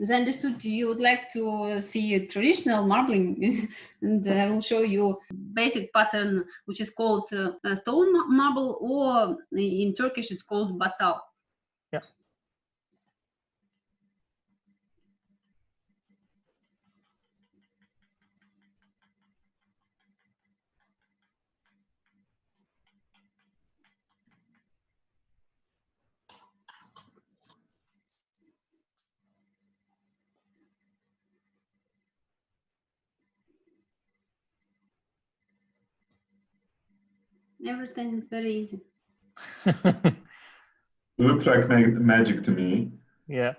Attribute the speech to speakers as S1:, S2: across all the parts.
S1: As I understood, you would like to see traditional marbling, and I will show you basic pattern, which is called stone marble, or in Turkish it's called batal.
S2: Yeah.
S1: Everything is very easy.
S3: Looks like magic to me.
S2: Yeah.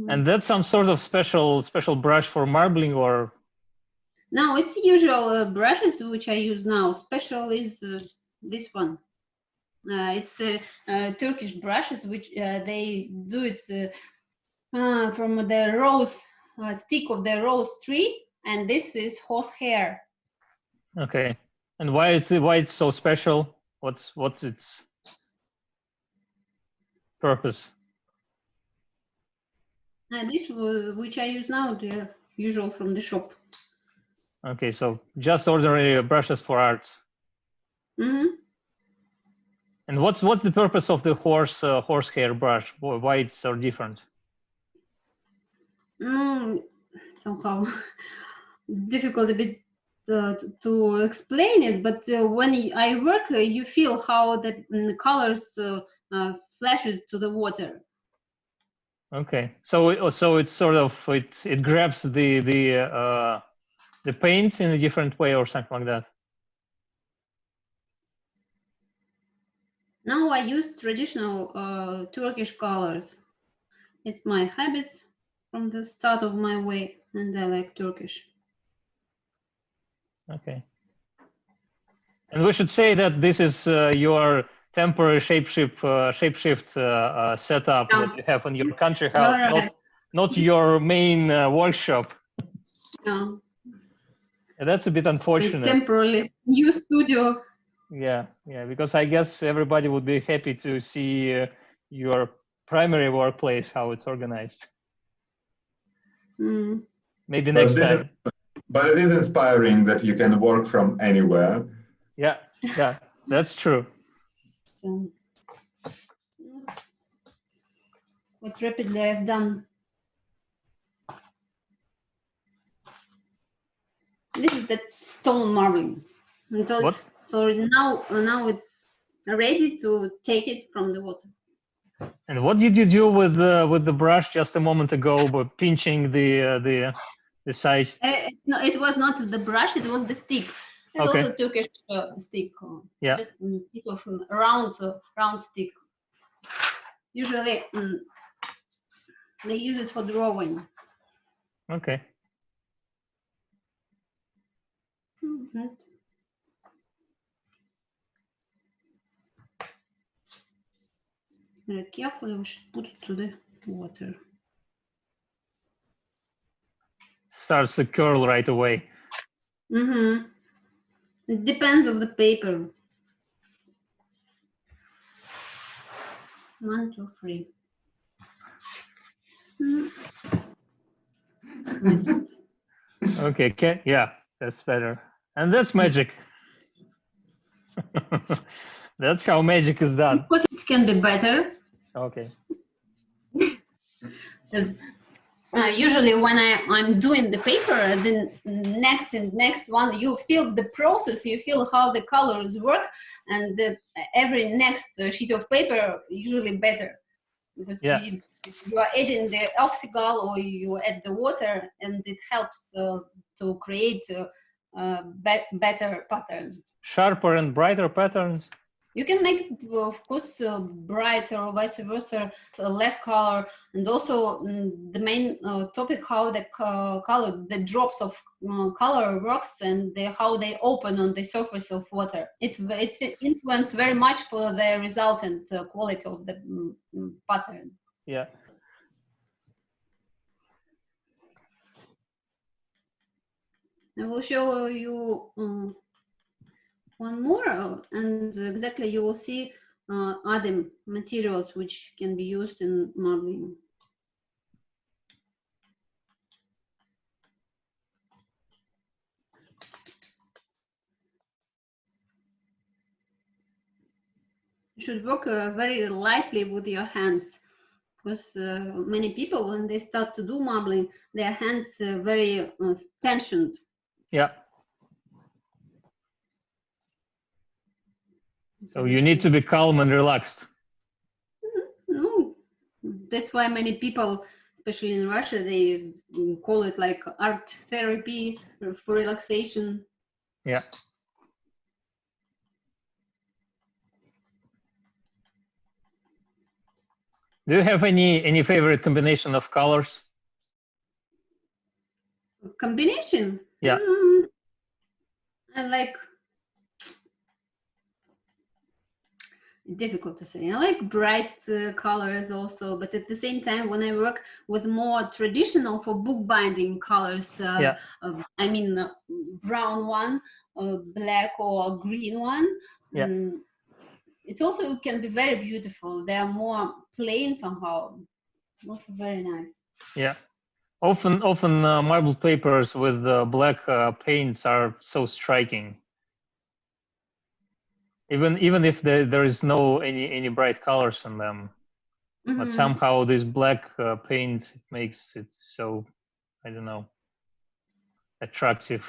S2: And that's some sort of special brush for marbling, or?
S1: No, it's usual brushes which I use now. Special is this one. It's Turkish brushes, which they do it from the rose stick of the rose tree, and this is horse hair.
S2: Okay. And why it's so special? What's its purpose?
S1: And this which I use now, they're usual from the shop.
S2: Okay, so just ordinary brushes for art.
S1: Mm-hmm.
S2: And what's the purpose of the horse hair brush? Why it's so different?
S1: Somehow difficult a bit to explain it, but when I work, you feel how the colors flashes to the water.
S2: Okay, so it's sort of it grabs the paint in a different way or something like that.
S1: Now I use traditional Turkish colors. It's my habit from the start of my way, and I like Turkish.
S2: Okay. And we should say that this is your temporary shapeshift setup that you have in your country house,
S1: Right.
S2: not your main workshop.
S1: No.
S2: And that's a bit unfortunate.
S1: Temporarily new studio.
S2: Yeah, because I guess everybody would be happy to see your primary workplace, how it's organized. Maybe next time.
S3: But it is inspiring that you can work from anywhere.
S2: Yeah, that's true.
S1: So, what rapidly I've done. This is the stone marbling. So now it's ready to take it from the water.
S2: And what did you do with the brush just a moment ago, by pinching the side?
S1: No, it was not the brush; it was the stick. It's also Turkish stick.
S2: Yeah.
S1: Just a bit of round stick. Usually, they use it for drawing.
S2: Okay.
S1: Very carefully, we should put it to the water.
S2: Starts to curl right away.
S1: It depends on the paper. 1, 2, 3.
S2: Okay, yeah, that's better. And that's magic. That's how magic is done.
S1: Of course, it can be better.
S2: Okay.
S1: Usually when I'm doing the paper, the next one, you feel the process, you feel how the colors work, and every next sheet of paper usually better, because you are adding the oxygal or you add the water, and it helps to create a better pattern.
S2: Sharper and brighter patterns.
S1: You can make it, of course, brighter or vice versa, less color, and also the main topic, how the color, the drops of color works, and how they open on the surface of water. It influences very much for the resultant quality of the pattern.
S2: Yeah.
S1: I will show you one more, and exactly you will see other materials which can be used in marbling. should work very lightly with your hands, because many people, when they start to do marbling, their hands very tensioned.
S2: Yeah. So you need to be calm and relaxed.
S1: No, that's why many people, especially in Russia, they call it like art therapy for relaxation.
S2: Yeah. Do you have any favorite combination of colors?
S1: Combination?
S2: Yeah.
S1: I like, difficult to say. I like bright colors also, but at the same time, when I work with more traditional for bookbinding colors,
S2: Yeah.
S1: I mean brown one, black or green one,
S2: Yeah.
S1: it also can be very beautiful. They are more plain somehow, also very nice.
S2: Yeah. Often marble papers with black paints are so striking. Even if there is no any bright colors in them, but somehow this black paint, it makes it so, I don't know, attractive.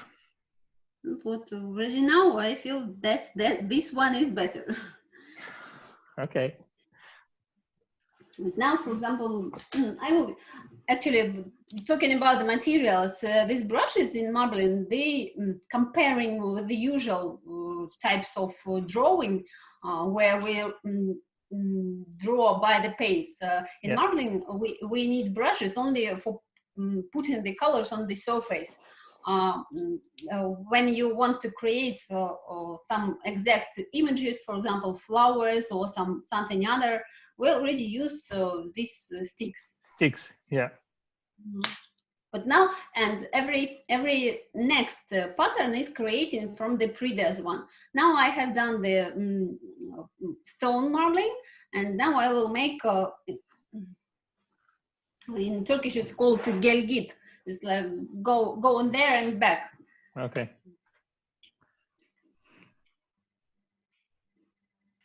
S1: But already now I feel that this one is better.
S2: Okay.
S1: Now, for example, I will actually talking about the materials. These brushes in marbling, they comparing with the usual types of drawing, where we draw by the paints. In marbling, we need brushes only for putting the colors on the surface. When you want to create some exact images, for example, flowers or something other, we already use these sticks.
S2: Sticks, yeah.
S1: But now, and every next pattern is creating from the previous one. Now I have done the stone marbling, and now I will make, in Turkish it's called gelgit. It's like go on there and back.
S2: Okay.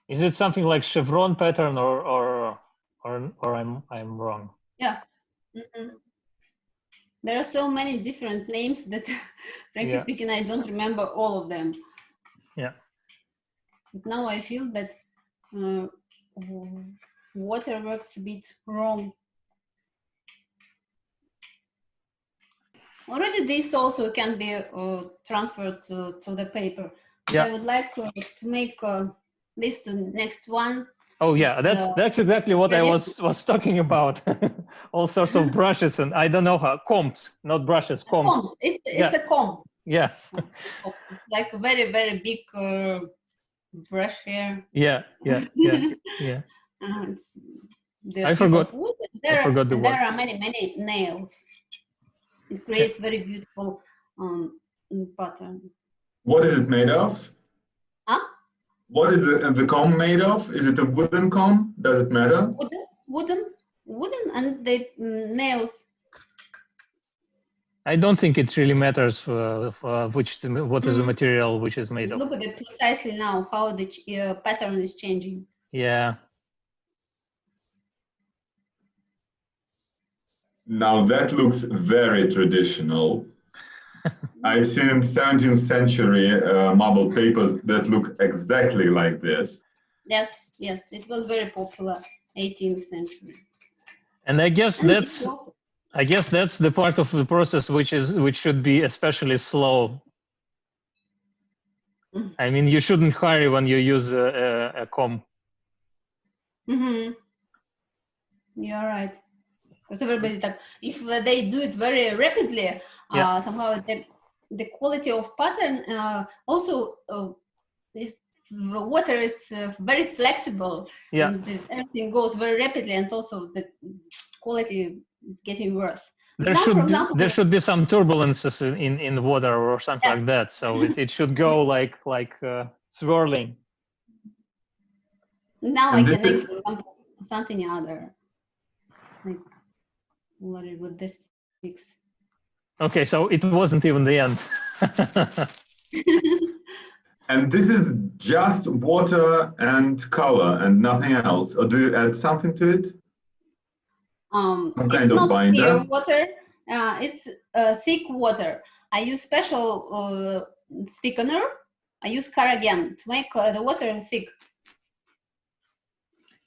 S2: Is it something like chevron pattern or I'm wrong?
S1: Yeah. There are so many different names that, frankly speaking, I don't remember all of them.
S2: Yeah.
S1: But now I feel that water works a bit wrong. Already this also can be transferred to the paper.
S2: Yeah.
S1: I would like to make this next one.
S2: Oh yeah, that's exactly what I was talking about. All sorts of brushes, and I don't know how, combs, not brushes, combs.
S1: It's a comb.
S2: Yeah.
S1: It's like a very, very big brush here.
S2: Yeah.
S1: I
S2: forgot.
S1: Of wood,
S2: I forgot the word.
S1: There are many nails. It creates very beautiful pattern.
S3: What is it made of?
S1: Huh?
S3: What is the comb made of? Is it a wooden comb? Does it matter?
S1: Wooden, and the nails.
S2: I don't think it really matters what is the material which is made of.
S1: Look at it precisely now, how the pattern is changing.
S2: Yeah.
S3: Now that looks very traditional. I've seen 17th century marble papers that look exactly like this.
S1: Yes, it was very popular, 18th century.
S2: And I guess that's the part of the process which should be especially slow. I mean, you shouldn't hurry when you use a comb.
S1: You're right. Because everybody, if they do it very rapidly, somehow the quality of pattern also is, the water is very flexible, and everything goes very rapidly, and also the quality is getting worse.
S2: There should be some turbulences in water or something like that, so it should go like swirling.
S1: Now I can make, for example, something other, like with this sticks.
S2: Okay, so it wasn't even the end.
S3: And this is just water and color and nothing else? Or do you add something to it? Some
S1: It's
S3: kind of
S1: not clear
S3: binder?
S1: water. It's thick water. I use special thickener. I use Karagen to make the water thick.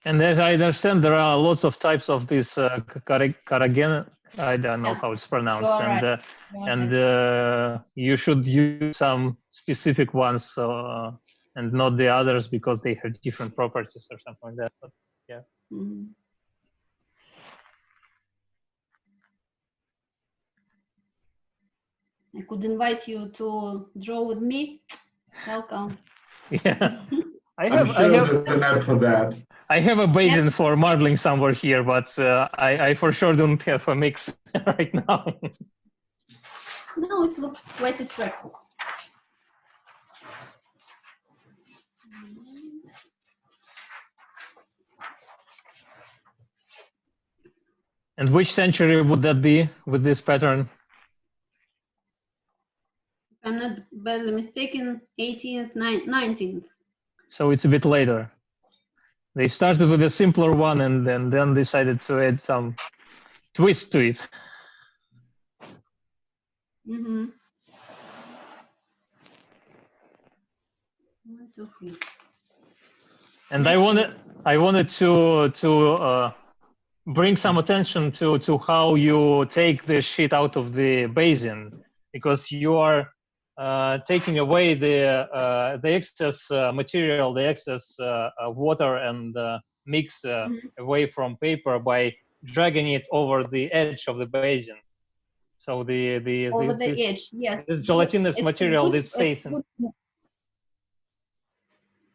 S2: And as I understand, there are lots of types of this Karagen. I don't know how it's pronounced.
S1: Right.
S2: You should use some specific ones and not the others because they have different properties or something like that. But yeah.
S1: Mm-hmm. I could invite you to draw with me. Welcome.
S2: Yeah.
S3: I'm sure there's an app for that.
S2: I have a basin for marbling somewhere here, but I for sure don't have a mix right now.
S1: No, it looks quite attractive.
S2: And which century would that be with this pattern?
S1: If I'm not badly mistaken, 18th, 19th.
S2: So it's a bit later. They started with a simpler one and then decided to add some twist to it.
S1: Mm-hmm. 1, 2, 3.
S2: And I wanted to bring some attention to how you take the shit out of the basin, because you are taking away the excess material, the excess water and mix away from paper by dragging it over the edge of the basin. So
S1: over the edge, yes.
S2: This gelatinous material that stays in.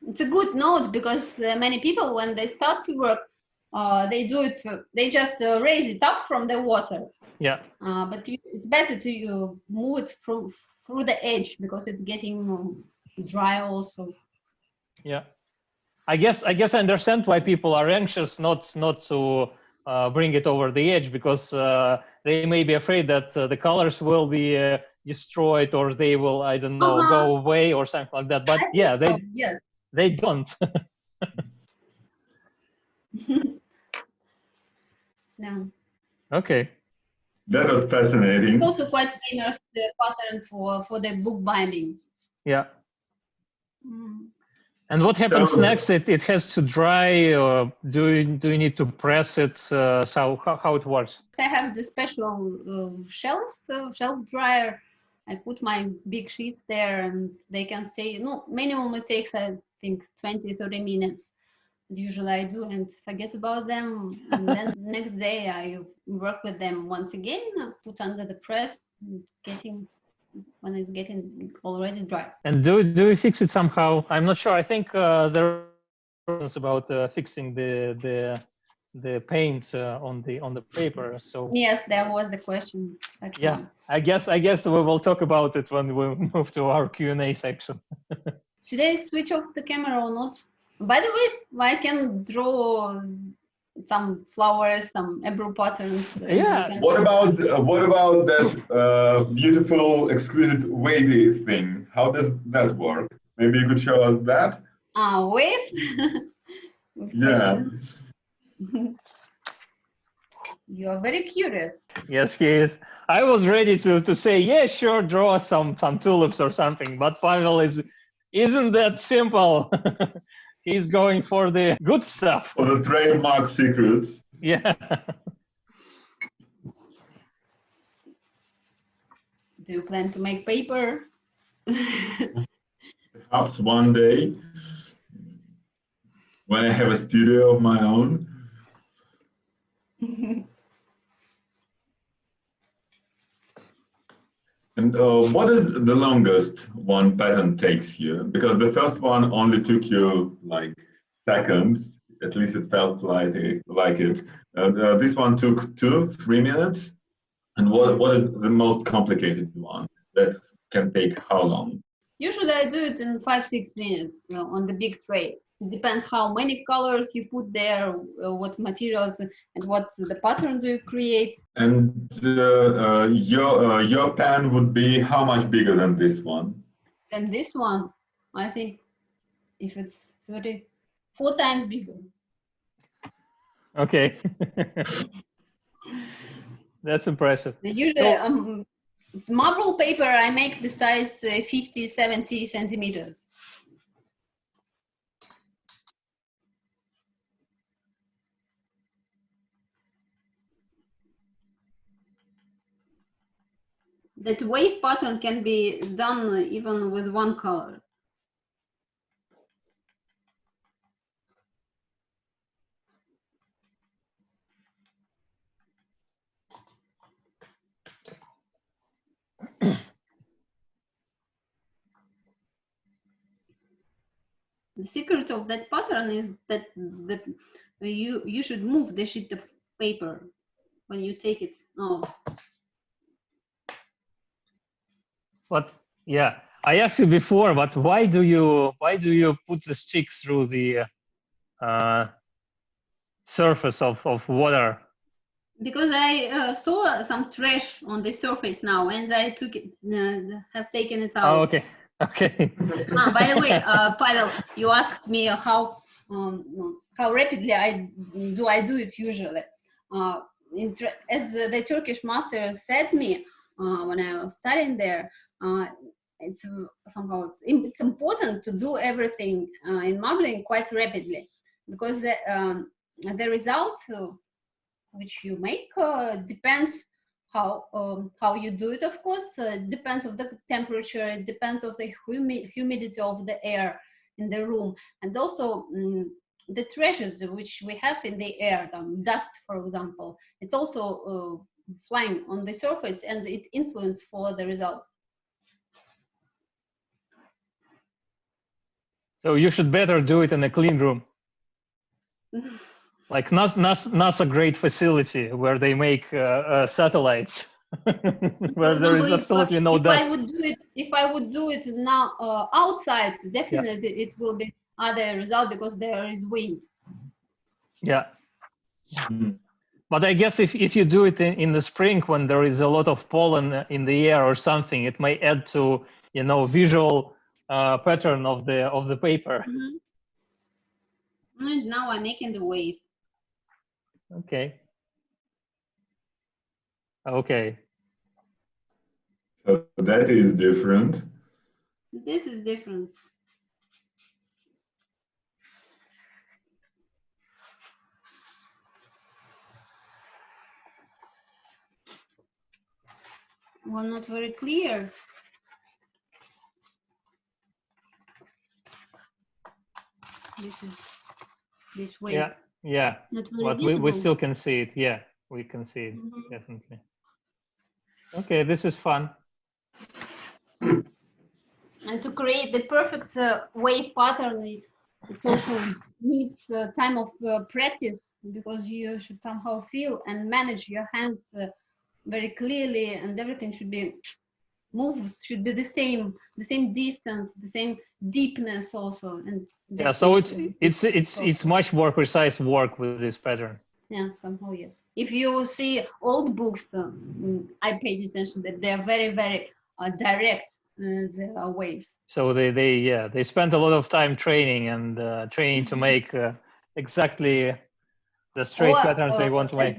S1: It's a good note because many people, when they start to work, they do it. They just raise it up from the water.
S2: Yeah.
S1: But it's better to move it through the edge because it's getting dry also.
S2: Yeah. I guess I understand why people are anxious not to bring it over the edge, because they may be afraid that the colors will be destroyed or they will, I don't know, go away or something like that. But yeah, they don't.
S1: No.
S2: Okay.
S3: That was fascinating.
S1: It's also quite famous pattern for the bookbinding.
S2: Yeah. And what happens next? It has to dry, or do you need to press it? So how it works?
S1: I have the special shelf dryer. I put my big sheets there and they can stay, minimum it takes, I think, 20-30 minutes. Usually I do and forget about them. And then next day I work with them once again, put under the press, when it's getting already dry.
S2: And do you fix it somehow? I'm not sure. I think there are about fixing the paint on the paper. So
S1: yes, that was the question.
S2: Yeah, I guess we will talk about it when we move to our Q&A section.
S1: Should I switch off the camera or not? By the way, I can draw some flowers, some eyebrow patterns.
S2: Yeah.
S3: What about that beautiful, exquisite wavy thing? How does that work? Maybe you could show us that.
S1: Wave.
S3: Yeah.
S1: You are very curious.
S2: Yes, he is. I was ready to say, yeah, sure, draw some tulips or something, but Pavel isn't that simple. He's going for the good stuff.
S3: For the trademark secrets.
S2: Yeah.
S1: Do you plan to make paper?
S3: Perhaps one day, when I have a studio of my own. And what is the longest one pattern takes you? Because the first one only took you like seconds. At least it felt like it. This one took 2-3 minutes. And what is the most complicated one that can take how long?
S1: Usually I do it in 5-6 minutes on the big tray. It depends how many colors you put there, what materials, and what the pattern do you create.
S3: And your pen would be how much bigger than this one?
S1: Than this one? I think if it's 34 times bigger.
S2: Okay. That's impressive.
S1: Usually, marble paper, I make the size 50, 70 centimeters. That wave pattern can be done even with one color. The secret of that pattern is that you should move the sheet of paper when you take it. Oh.
S2: But yeah, I asked you before, but why do you put the stick through the surface of water?
S1: Because I saw some trash on the surface now, and I took it, have taken it out.
S2: Oh, okay. Okay.
S1: By the way, Pavel, you asked me how rapidly I do it usually. As the Turkish master said me when I was studying there, it's somehow it's important to do everything in marbling quite rapidly, because the result which you make depends how you do it. Of course, depends of the temperature, it depends of the humidity of the air in the room, and also the trashes which we have in the air, dust, for example. It also flying on the surface, and it influences for the result.
S2: So you should better do it in a clean room. Like NASA great facility where they make satellites, where there is absolutely no dust.
S1: If I would do it now outside, definitely it will be other result, because there is wind. Yeah.
S2: But I guess if you do it in the spring when there is a lot of pollen in the air or something, it may add to visual pattern of the paper.
S1: Mm-hmm. And now I'm making the wave.
S2: Okay. Okay.
S3: So that is different.
S1: This is different. Well, not very clear. This way.
S2: Yeah. But we still can see it. Yeah, we can see it, definitely. Okay, this is fun.
S1: And to create the perfect wave pattern, it also needs time of practice, because you should somehow feel and manage your hands very clearly, and everything should be moves should be the same distance, the same deepness also. And
S2: yeah, so it's much more precise work with this pattern.
S1: Yeah, somehow yes. If you see old books, I paid attention that they are very, very direct. The waves.
S2: So they spent a lot of time training to make exactly the straight patterns they want to make.